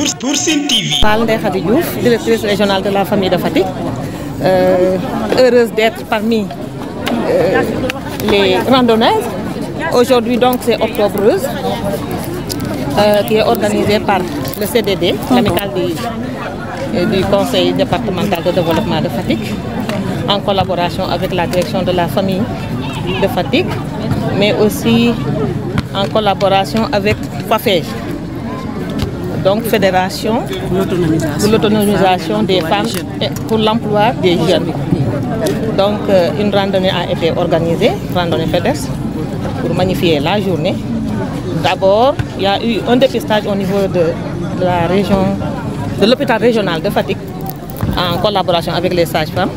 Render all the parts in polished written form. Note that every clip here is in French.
pour Sen TV. Ndeye Khady Diouf, directrice régionale de la famille de Fatick, heureuse d'être parmi les randonneuses. Aujourd'hui donc c'est Octobre Rose qui est organisé par le CDD, l'amicale du Conseil départemental de développement de Fatick, en collaboration avec la direction de la famille de Fatick, mais aussi en collaboration avec FAFEJ, donc Fédération pour l'autonomisation des femmes et pour l'emploi des jeunes. Donc une randonnée a été organisée, randonnée pédestre, pour magnifier la journée. D'abord, il y a eu un dépistage au niveau de la région, de l'hôpital régional de Fatick, en collaboration avec les sages-femmes.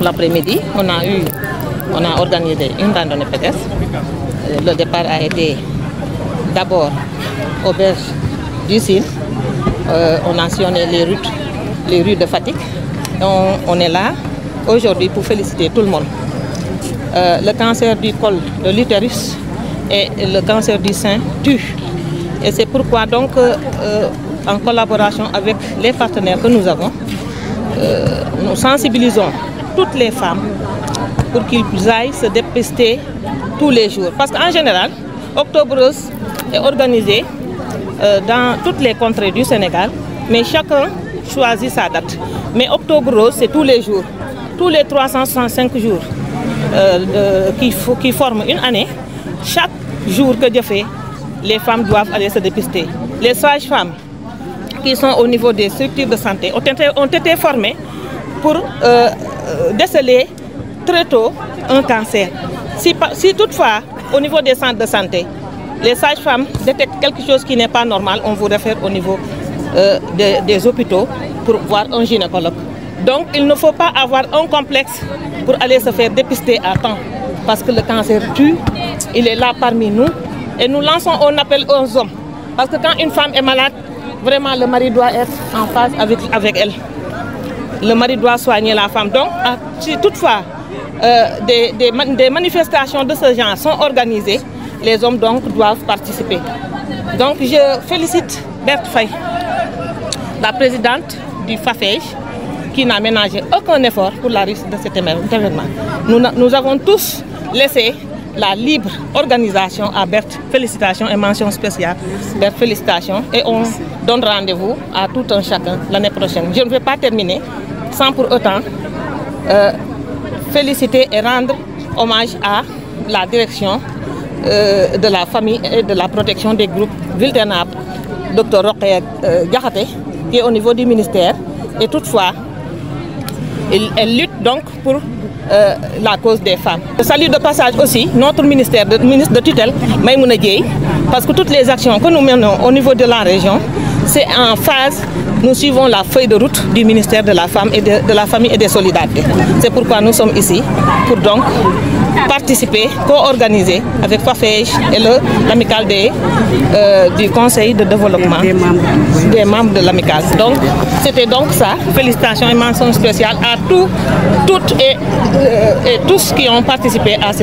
L'après-midi, on a organisé une randonnée pédestre. Le départ a été d'abord auberge du Sine. On a sillonné les rues de Fatick. On est là aujourd'hui pour féliciter tout le monde. Le cancer du col de l'utérus et le cancer du sein tue. Et c'est pourquoi donc, en collaboration avec les partenaires que nous avons, nous sensibilisons toutes les femmes pour qu'ils aillent se dépister tous les jours. Parce qu'en général, Octobre Rose est organisé dans toutes les contrées du Sénégal, mais chacun choisit sa date. Mais Octobre Rose, c'est tous les jours, tous les 365 jours qui forment une année. Chaque jour que Dieu fait, les femmes doivent aller se dépister. Les sages-femmes qui sont au niveau des structures de santé ont été formées pour déceler très tôt un cancer. Si toutefois, au niveau des centres de santé, les sages-femmes détectent quelque chose qui n'est pas normal, on vous réfère au niveau des hôpitaux pour voir un gynécologue. Donc il ne faut pas avoir un complexe pour aller se faire dépister à temps, parce que le cancer tue, il est là parmi nous, et nous lançons un appel aux hommes. Parce que quand une femme est malade, vraiment le mari doit être en phase avec elle. Le mari doit soigner la femme. Donc si toutefois des manifestations de ce genre sont organisées, les hommes donc doivent participer. Donc je félicite Berthe Faye, la présidente du FAFEJ, qui n'a ménagé aucun effort pour la réussite de cet événement. Nous avons tous laissé la libre organisation à Berthe. Félicitations et mention spéciale. Berthe, félicitations. Et on donne rendez-vous à tout un chacun l'année prochaine. Je ne vais pas terminer sans pour autant féliciter et rendre hommage à la direction de la famille et de la protection des groupes vulnérables, Dr Rokhaya Diakhaté, qui est au niveau du ministère. Et toutefois, elle lutte donc pour la cause des femmes. Je salue de passage aussi notre ministre de tutelle, Maïmouna Dièye, parce que toutes les actions que nous menons au niveau de la région, c'est en phase, nous suivons la feuille de route du ministère de la Femme et de la Famille et des Solidarités. C'est pourquoi nous sommes ici, pour donc participer, co-organiser avec FAFEJ et l'amicale du Conseil de développement des membres de l'amicale. Donc c'était donc ça. Félicitations et mention spéciale à toutes et tous qui ont participé à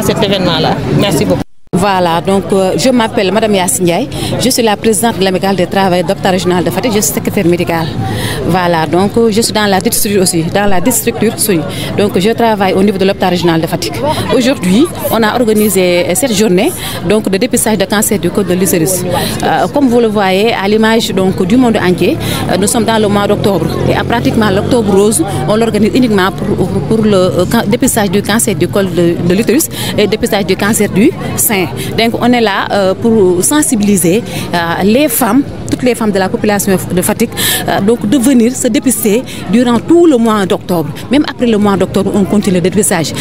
cet événement-là. Merci beaucoup. Voilà, donc je m'appelle Madame Yassine Ndiaye, je suis la présidente de l'amicale des travailleurs d'hôpital régional de Fatick, je suis secrétaire médicale. Voilà, donc je suis dans la petite structure aussi, donc je travaille au niveau de l'hôpital régional de Fatick. Aujourd'hui, on a organisé cette journée donc, de dépistage de cancer du col de l'utérus. Comme vous le voyez, à l'image du monde entier, nous sommes dans le mois d'octobre. Et pratiquement l'octobre rose, on l'organise uniquement pour le dépistage du cancer du col de l'utérus et le dépistage du cancer du sein. Donc on est là pour sensibiliser les femmes, toutes les femmes de la population de Fatick, donc de venir se dépister durant tout le mois d'octobre. Même après le mois d'octobre, on continue le dépistage.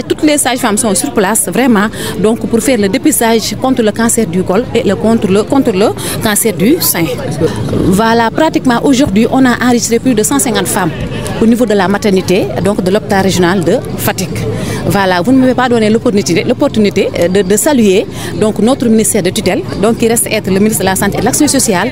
Toutes les sages-femmes sont sur place vraiment donc pour faire le dépistage contre le cancer du col et contre le cancer du sein. Voilà, pratiquement aujourd'hui, on a enregistré plus de 150 femmes au niveau de la maternité, donc de l'hôpital régional de Fatick. Voilà, vous ne m'avez pas donné l'opportunité de saluer donc notre ministère de tutelle, donc qui reste être le ministre de la Santé et de l'Action sociale,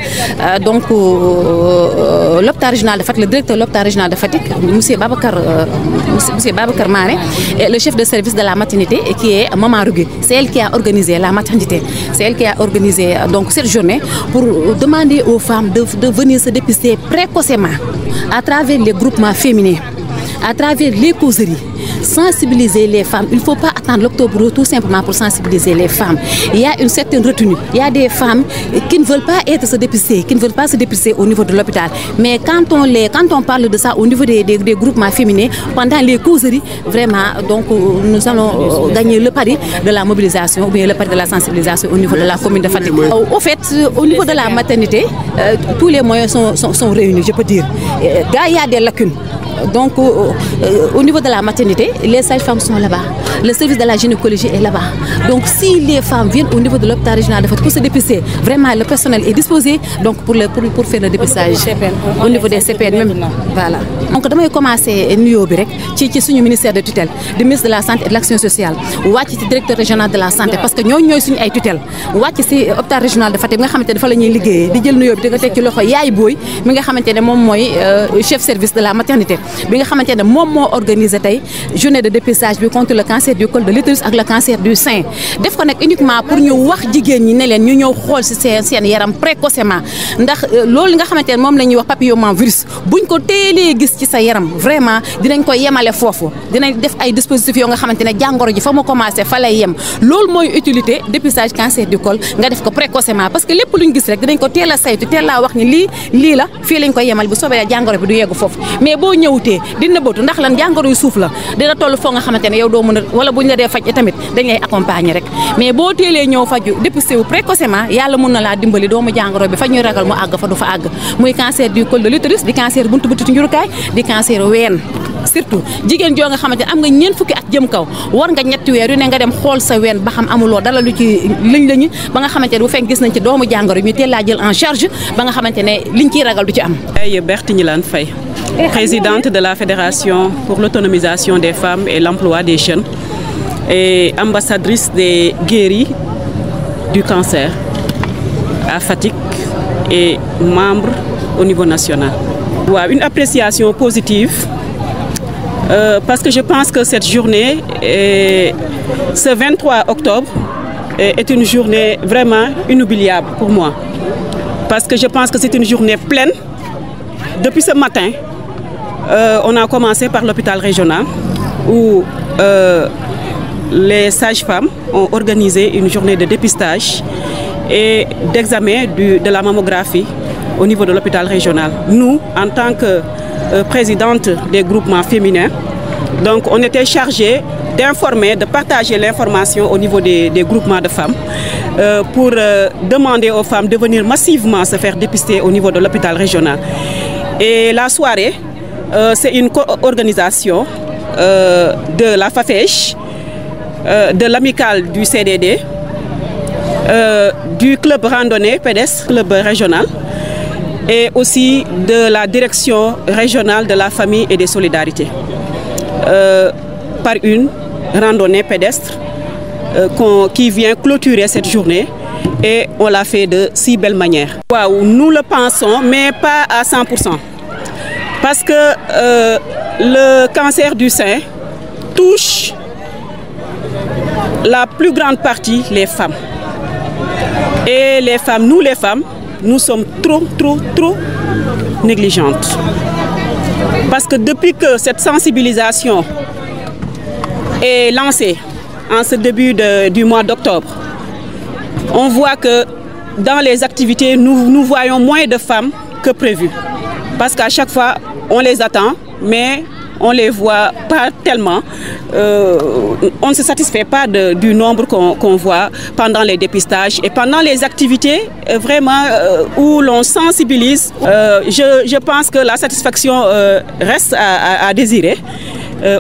donc l'hôpital régional de Fatick, le directeur de l'hôpital régional de Fatick, monsieur Babacar Mané, et le chef de service de la maternité qui est Maman Rougui. C'est elle qui a organisé la maternité. C'est elle qui a organisé donc cette journée pour demander aux femmes de venir se dépister précocement à travers les groupements féminins, à travers les causeries, sensibiliser les femmes. Il ne faut pas attendre l'octobre rose tout simplement pour sensibiliser les femmes. Il y a une certaine retenue. Il y a des femmes qui ne veulent pas se dépister au niveau de l'hôpital. Mais quand on parle de ça au niveau des groupements féminins, pendant les causeries, vraiment, donc nous allons gagner le pari de la mobilisation ou bien le pari de la sensibilisation au niveau de la commune de Fatick. Au fait, au niveau de la maternité, tous les moyens sont réunis, je peux dire. Il y a des lacunes. Donc, au niveau de la maternité, les sages-femmes sont là-bas. Le service de la gynécologie est là-bas. Donc, si les femmes viennent au niveau de l'hôpital régional de Fatick pour se dépister, vraiment, le personnel est disposé donc, pour faire le dépistage. Au niveau des CPN même. Voilà. Donc, je vais commencer nuyoo bi rek ci ministère de tutelle, du ministre de la Santé et de l'Action sociale, wàcc ci directeur régional de la santé parce que ñooy suñu ay tutelle, wàcc ci hôpital régional de Fatick nga xamante ne fa la ñuy liggéeyee di jël nuyoo bi di nga teg ci loxo yaay booy mi nga xamante ne moom mooy chef service de la maternité bi nga xamante ne moom moo organisé tey journée de dépistage bi contre le cancer du col de l'utérus ak le cancer du sein def ko nag uniquement pour ñu wax jigéen ñi ne leen ñu ñëw xool ci seen yaram précocement ndax loolu nga xamante ne moom la ñuy wax papillomavirus buñ ko teelee gis ci sa yaram vraiment dinañ ko yemale foofu dinañ def ay dispositifs yoo nga xamante ne jàngoro ji fa mu commencé fa lay yem loolu mooy utilité dépistage cancer du col nga def ko précocement parce que lépp luñ gis rek dinañ ko teel a saytu teel laa wax ni lii la fii lañ ko yemal bu soobee jàngoro bi du yeggu foofu mais boo ñëwutee dina bëtu ndax lan jàngoro yu suuf la dina toll foo nga xamante ne yow doo mën a wala buñ la dee faj tamit dañ lay accompagner rek mais boo teelee ñëw faju dépisté wu précocement yàlla mën na laa dimbali doomu jàngoro bi fa ñuy ragal mu àgg fa du fa àgg muy cancer du col de l'utérus di cancer buntu bëtu njurukaay di cancer ween surtout jigéen joo nga xamante ne am nga ñeent fukki at jëm kaw war nga ñetti weer yu ne nga dem xool sa ween ba xam amuloo dara lu ci lañu ba nga xamante ne bu fekk gis nañ ci doomu jàngoro ñu teel laa jël en charge ba nga xamante ne liñ ciy ragal du ci am. Berthe Gnilane Faye, présidente de la Fédération pour l'autonomisation des femmes et l'emploi des jeunes et ambassadrice des guéris du cancer à Fatick et membre au niveau national. Wow, une appréciation positive parce que je pense que cette journée, ce 23 octobre, est une journée vraiment inoubliable pour moi. Parce que je pense que c'est une journée pleine. Depuis ce matin, on a commencé par l'hôpital régional où les sages-femmes ont organisé une journée de dépistage et d'examen de la mammographie au niveau de l'hôpital régional. Nous, en tant que présidente des groupements féminins, donc on était chargés d'informer, de partager l'information au niveau des groupements de femmes pour demander aux femmes de venir massivement se faire dépister au niveau de l'hôpital régional. Et la soirée, c'est une co-organisation de la FAFEJ, de l'amicale du CDD, du club randonnée pédestre, club régional, et aussi de la direction régionale de la famille et des solidarités. Par une randonnée pédestre qui vient clôturer cette journée et on l'a fait de si belle manière. Wow, nous le pensons, mais pas à 100%. Parce que le cancer du sein touche la plus grande partie les femmes. Et les femmes, nous sommes trop négligentes. Parce que depuis que cette sensibilisation est lancée en ce début du mois d'octobre, on voit que dans les activités, nous voyons moins de femmes que prévu. Parce qu'à chaque fois, on les attend, mais on ne les voit pas tellement. On ne se satisfait pas du nombre qu'on voit pendant les dépistages et pendant les activités vraiment où l'on sensibilise. Je pense que la satisfaction reste à désirer.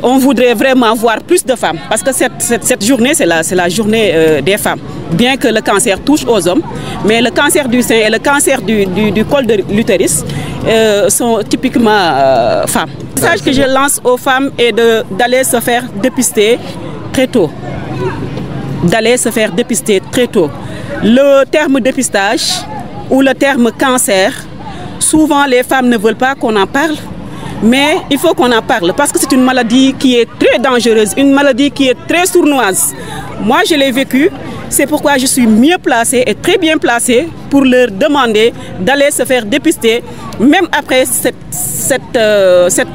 on voudrait vraiment voir plus de femmes parce que cette journée, c'est la journée des femmes. Bien que le cancer touche aux hommes, mais le cancer du sein et le cancer du col de l'utérus sont typiquement femmes. Le message que je lance aux femmes est d'aller se faire dépister très tôt. D'aller se faire dépister très tôt. Le terme dépistage ou le terme cancer, souvent les femmes ne veulent pas qu'on en parle, mais il faut qu'on en parle parce que c'est une maladie qui est très dangereuse, une maladie qui est très sournoise. Moi, je l'ai vécu, c'est pourquoi je suis mieux placée et très bien placée pour leur demander d'aller se faire dépister, même après cet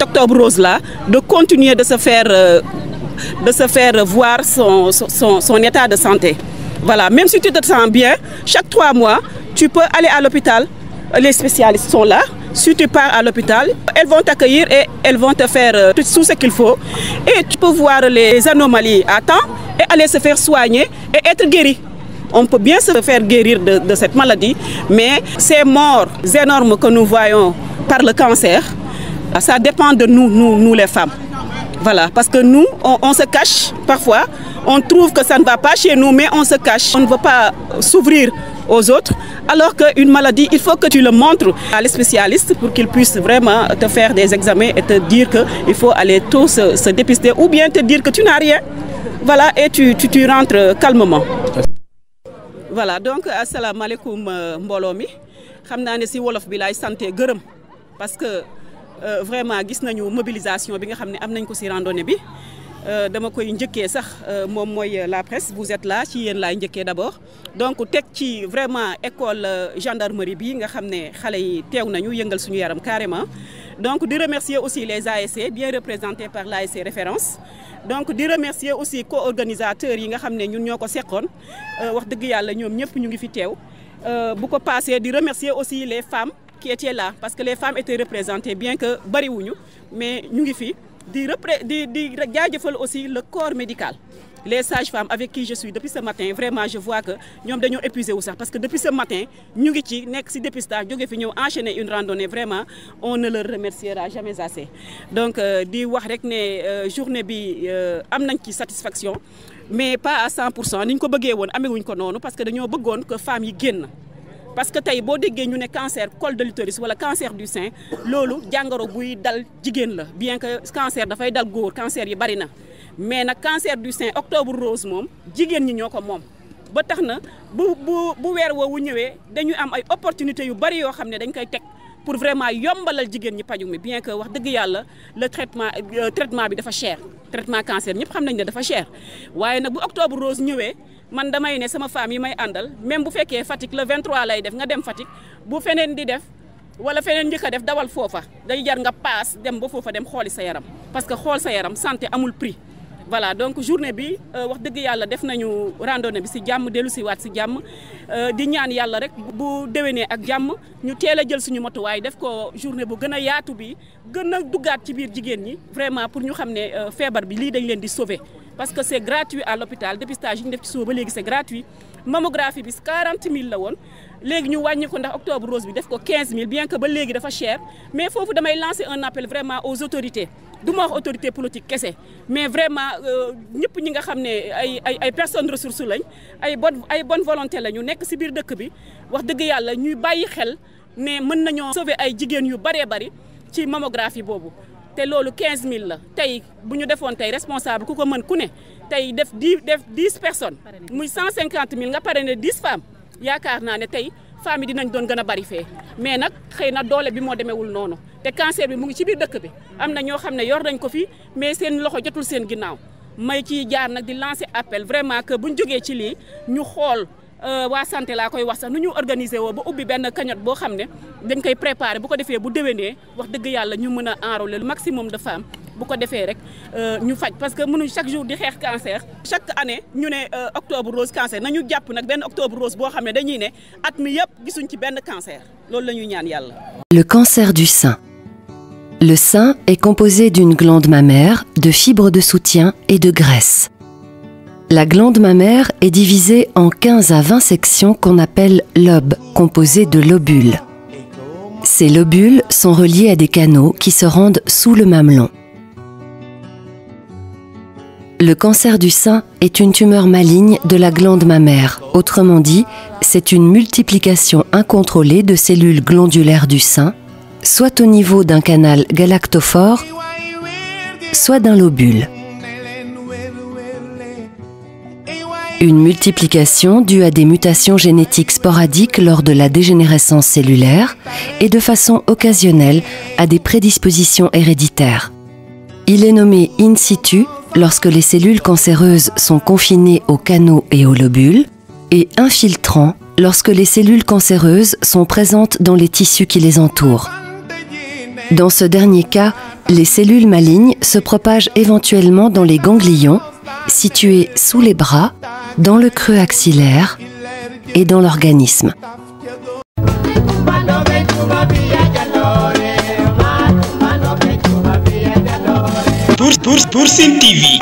octobre rose-là, de continuer de se faire voir son état de santé. Voilà, même si tu te sens bien, chaque 3 mois, tu peux aller à l'hôpital. Les spécialistes sont là. Si tu pars à l'hôpital, elles vont t'accueillir et elles vont te faire tout ce qu'il faut. Et tu peux voir les anomalies à temps et aller se faire soigner et être guéri. On peut bien se faire guérir de cette maladie, mais ces morts énormes que nous voyons par le cancer, ça dépend de nous les femmes. Voilà, parce que nous, on se cache parfois, on trouve que ça ne va pas chez nous, mais on se cache. On ne veut pas s'ouvrir aux autres, alors qu'une maladie, il faut que tu le montres à les spécialistes pour qu'ils puissent vraiment te faire des examens et te dire qu'il faut aller tôt se dépister ou bien te dire que tu n'as rien. Voilà, et tu rentres calmement. Voilà, donc assalamu alaikum mbolo mi. Xamna ne si wolof bi lay santé gërëm parce que vraiment gis nañu mobilisation bi nga xamné am nañ ko ci randonnée bi. Dama koy njëkkee sax moom mooy la presse vous êtes là ci yéen laay njëkkee d'abord donc teg ci vraiment école gendarmerie bi nga xam ne xale yi teew nañu yëngal suñu yaram carrément donc di remercier aussi les ASC bien représentés par l'ASC référence donc di remercier aussi co-organisateurs yi nga xam ne ñun ñoo ko seqoon wax dëgg yàlla ñoom ñëpp ñu ngi fi teew bu ko passé di remercier aussi les femmes qui étaient là parce que les femmes étaient représentées bien que bariwuñu mais ñu ngi fi di jaajëfal aussi le corps médical les sages-femmes avec qui je suis depuis ce matin vraiment je vois que ñoom dañoo épuisé wu sax parce que depuis ce matin ñu ngi ci nekk ci dépistage jóge fi ñëw enchaîner une randonnée vraiment on ne leur remerciera jamais assez donc di wax rek ne journée bi am nañ ci satisfaction mais pas à 100% ni ñu ko bëggee woon amee wuñ ko noonu parce que dañoo bëggoon que femmes yi génn parce que tey boo déggee ñu ne cancer col de l'utérus wala cancer du sein loolu jàngoro buy dal jigéen la bien que cancer dafay dal góor cancer yi bari na mais nag cancer du sein octobre rose moom jigéen ñi ñoo ko moom ba tax na bu weer woowu ñëwee dañuy am ay opportunités yu bari yoo xam ne dañ koy teg pour vraiment yombalal jigéen ñi paju mi bien que wax dëgg yàlla le traitement bi dafa cher traitement cancer ñëpp xam nañ ne dafa cher waaye nag bu octobre rose ñëwee man damay ne sama femme yi may àndal même bu fekkee Fatick le 23 lay def nga dem Fatick bu feneen di def wala feneen njëkk a def dawal foofa day jar nga paas dem ba foofa dem xooli sa yaram parce que xool sa yaram santé amul prix. Voilà donc journée bi wax dëgg yàlla def nañu randonnée bi ci jàmm dellu ci waat ci jàmm di ñaan yàlla rek bu déwénee ak jàmm ñu teel a jël suñu motuwaay def ko journée bu gën a yaatu bi gën a duggaat ci biir jigéen ñi vraiment pour ñu xam ne feebar bi lii dañ leen di sauver. Parce que c'est gratuit à l'hôpital dépistage yi ñu def ci suba ba léegi c'est gratuit mammographie bi 40 000 la woon léegi ñu wàññi ko ndax octobre rose bi def ko 15 000 bien que ba léegi dafa cher mais foofu damay lancer un appel vraiment aux autorités du ma wax autorité politique kese mais vraiment ñëpp ñi nga xam ne ay personnes ressources lañ ay bonne volonté la ñu nekk ci biir dëkk bi wax dëgg yàlla ñuy bàyyi xel ne mën nañoo sauver ay jigéen yu baree bari ci mammographie boobu. te loolu 15 000 la tey bu ñu defoon tey responsable ku ko mën ku ne tey def 10 personnes muy 150 000 nga pare ne 10 femmes yaakaar naa ne tey femmes yi dinañ doon gën a bari fee mais nag xëy na doole bi moo demeewul noonu te cancer bi mu ngi ci biir dëkk bi am na ñoo xam ne yor nañ ko fi mais seen loxo jotul seen ginnaaw may ci jaar nag di lancer appel vraiment que buñ jógee ci lii ñu xool waa santé laa koy wax sax nu ñu organiser woo ba ubbi benn cagnotte boo xam ne dañ koy préparer bu ko defee bu déwénee wax dëgg yàlla ñu mën a enrôler le maximum de femmes bu ko defee rek ñu faj parce que mënuñ chaque jour di xeex cancer chaque année ñu ne octobre rose cancer nañu jàpp nag benn octobre rose boo xam ne dañuy ne at mi yëpp gisuñ ci benn cancer loolu la ñuy ñaan yàlla. Le cancer du sein. Le sein est composé d'une glande mammaire, de fibres de soutien et de graisse. La glande mammaire est divisée en 15 à 20 sections qu'on appelle lobes, composées de lobules. Ces lobules sont reliés à des canaux qui se rendent sous le mamelon. Le cancer du sein est une tumeur maligne de la glande mammaire. Autrement dit, c'est une multiplication incontrôlée de cellules glandulaires du sein, soit au niveau d'un canal galactophore, soit d'un lobule. Une multiplication due à des mutations génétiques sporadiques lors de la dégénérescence cellulaire et de façon occasionnelle à des prédispositions héréditaires. Il est nommé in situ lorsque les cellules cancéreuses sont confinées aux canaux et aux lobules, et infiltrant lorsque les cellules cancéreuses sont présentes dans les tissus qui les entourent. Dans ce dernier cas, les cellules malignes se propagent éventuellement dans les ganglions, situés sous les bras, dans le creux axillaire et dans l'organisme. Pour Sen TV.